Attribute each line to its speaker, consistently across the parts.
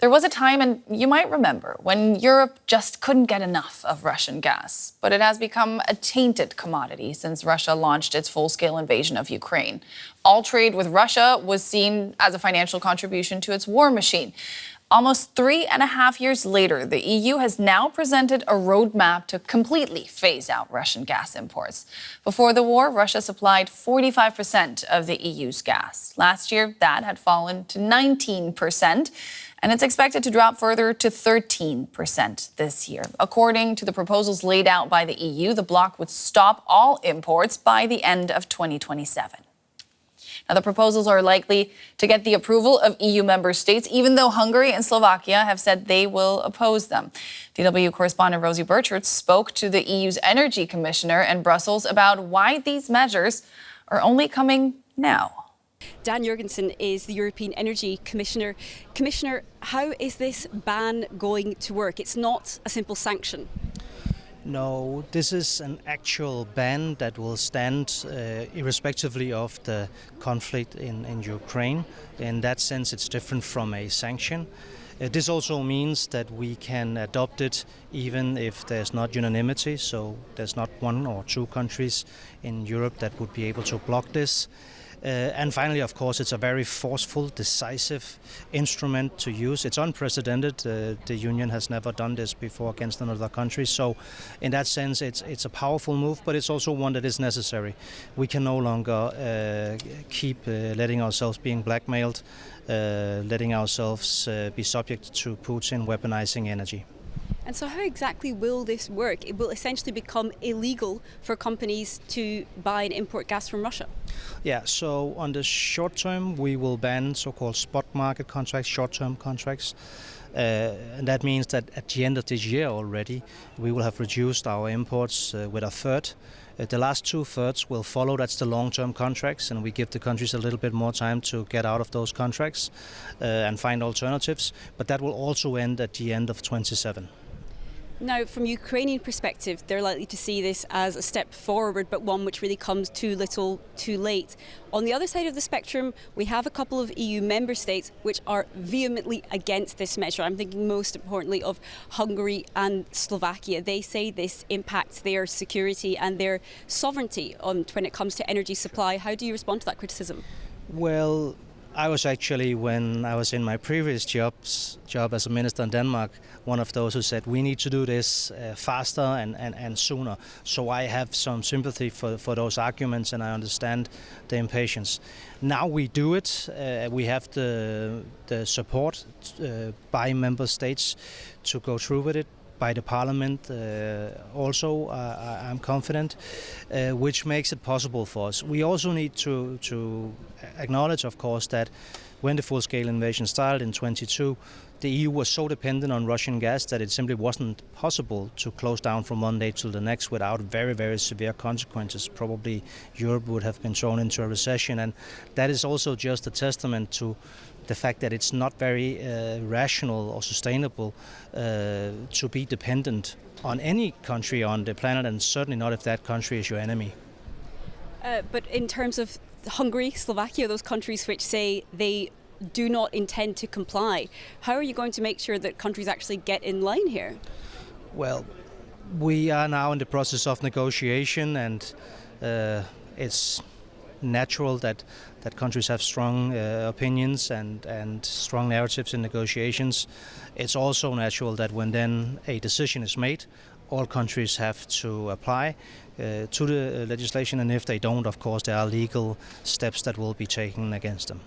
Speaker 1: There was a time, and you might remember, when Europe just couldn't get enough of Russian gas. But it has become a tainted commodity since Russia launched its full-scale invasion of Ukraine. All trade with Russia was seen as a financial contribution to its war machine. Almost 3.5 years later, the EU has now presented a roadmap to completely phase out Russian gas imports. Before the war, Russia supplied 45% of the EU's gas. Last year, that had fallen to 19%, and it's expected to drop further to 13% this year. According to the proposals laid out by the EU, the bloc would stop all imports by the end of 2027. Now, the proposals are likely to get the approval of EU member states, even though Hungary and Slovakia have said they will oppose them. DW correspondent Rosie Burchard spoke to the EU's Energy Commissioner in Brussels about why these measures are only coming now.
Speaker 2: Dan Jorgensen is the European Energy Commissioner. Commissioner, how is this ban going to work? It's not a simple sanction.
Speaker 3: No, this is an actual ban that will stand irrespectively of the conflict in Ukraine. In that sense, it's different from a sanction. This also means that we can adopt it even if there's not unanimity, so there's not one or two countries in Europe that would be able to block this. And finally, of course, it's a very forceful, decisive instrument to use. It's unprecedented. The Union has never done this before against another country. So in that sense, it's a powerful move, but it's also one that is necessary. We can no longer keep letting ourselves being blackmailed, letting ourselves be subject to Putin weaponizing energy.
Speaker 2: And so how exactly will this work? It will essentially become illegal for companies to buy and import gas from Russia.
Speaker 3: Yeah, so on the short term, we will ban so-called spot market contracts, short-term contracts. And that means that at the end of this year already, we will have reduced our imports with a third. The last 2/3 will follow. That's the long-term contracts, and we give the countries a little bit more time to get out of those contracts and find alternatives. But that will also end at the end of 2027.
Speaker 2: Now, from Ukrainian perspective, they're likely to see this as a step forward, but one which really comes too little, too late. On the other side of the spectrum, we have a couple of EU member states which are vehemently against this measure. I'm thinking most importantly of Hungary and Slovakia. They say this impacts their security and their sovereignty when it comes to energy supply. How do you respond to that criticism?
Speaker 3: Well, I was actually, when I was in my previous job as a minister in Denmark, one of those who said we need to do this faster and sooner. So I have some sympathy for those arguments, and I understand the impatience. Now we do it. We have the support by member states to go through with it. By the Parliament also, I'm confident, which makes it possible for us. We also need to acknowledge, of course, that when the full-scale invasion started in 2022, the EU was so dependent on Russian gas that it simply wasn't possible to close down from one day to the next without very, very severe consequences. Probably Europe would have been thrown into a recession, and that is also just a testament to the fact that it's not very rational or sustainable to be dependent on any country on the planet, and certainly not if that country is your enemy.
Speaker 2: But in terms of Hungary, Slovakia, those countries which say they do not intend to comply, how are you going to make sure that countries actually get in line here?
Speaker 3: Well, we are now in the process of negotiation, and it's natural that countries have strong opinions and strong narratives in negotiations. It's also natural that when then a decision is made, all countries have to apply to the legislation, and if they don't, of course, there are legal steps that will be taken against them.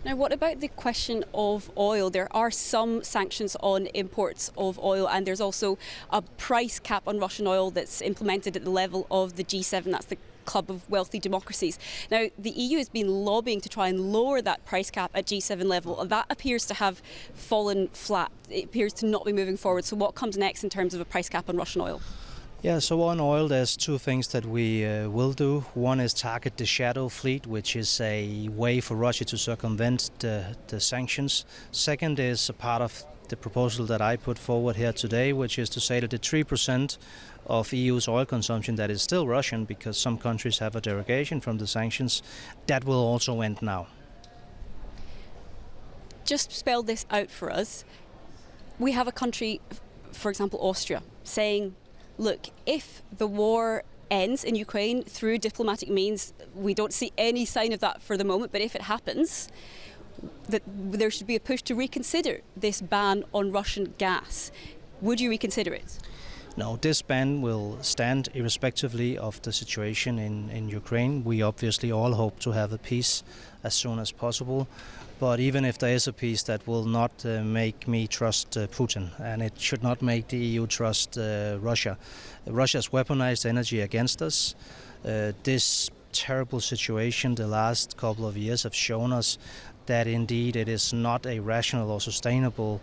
Speaker 2: Now, what about the question of oil? There are some sanctions on imports of oil, and there's also a price cap on Russian oil that's implemented at the level of the G7. That's the club of wealthy democracies. Now, the EU has been lobbying to try and lower that price cap at G7 level, and that appears to have fallen flat. It appears to not be moving forward. So what comes next in terms of a price cap on Russian oil?
Speaker 3: Yeah, so on oil, there's two things that we will do. One is target the shadow fleet, which is a way for Russia to circumvent the sanctions. Second is a part of the proposal that I put forward here today, which is to say that the 3% of EU's oil consumption that is still Russian, because some countries have a derogation from the sanctions, that will also end now.
Speaker 2: Just spell this out for us. we have a country, for example, Austria, saying, look, if the war ends in Ukraine through diplomatic means, we don't see any sign of that for the moment, but if it happens, that there should be a push to reconsider this ban on Russian gas. Would you reconsider it?
Speaker 3: No, this ban will stand irrespectively of the situation in Ukraine. We obviously all hope to have a peace as soon as possible. But even if there is a peace, that will not make me trust Putin, and it should not make the EU trust Russia. Russia has weaponized energy against us. This terrible situation the last couple of years have shown us that indeed it is not a rational or sustainable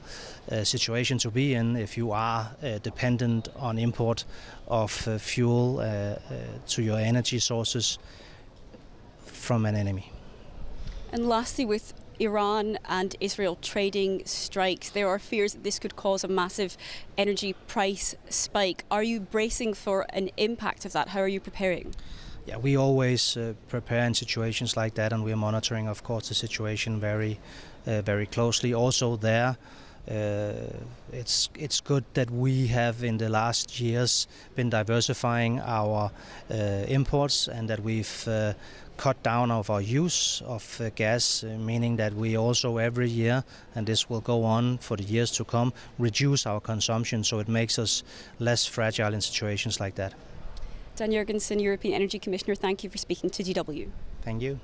Speaker 3: situation to be in if you are dependent on import of fuel to your energy sources from an enemy.
Speaker 2: And lastly, with Iran and Israel trading strikes, there are fears that this could cause a massive energy price spike. Are you bracing for an impact of that? How are you preparing?
Speaker 3: Yeah, we always prepare in situations like that, and we're monitoring, of course, the situation very closely. Also there, it's good that we have in the last years been diversifying our imports, and that we've cut down of our use of gas, meaning that we also every year, and this will go on for the years to come, reduce our consumption, so it makes us less fragile in situations like that.
Speaker 2: Dan Jorgensen, European Energy Commissioner, thank you for speaking to DW.
Speaker 3: Thank you.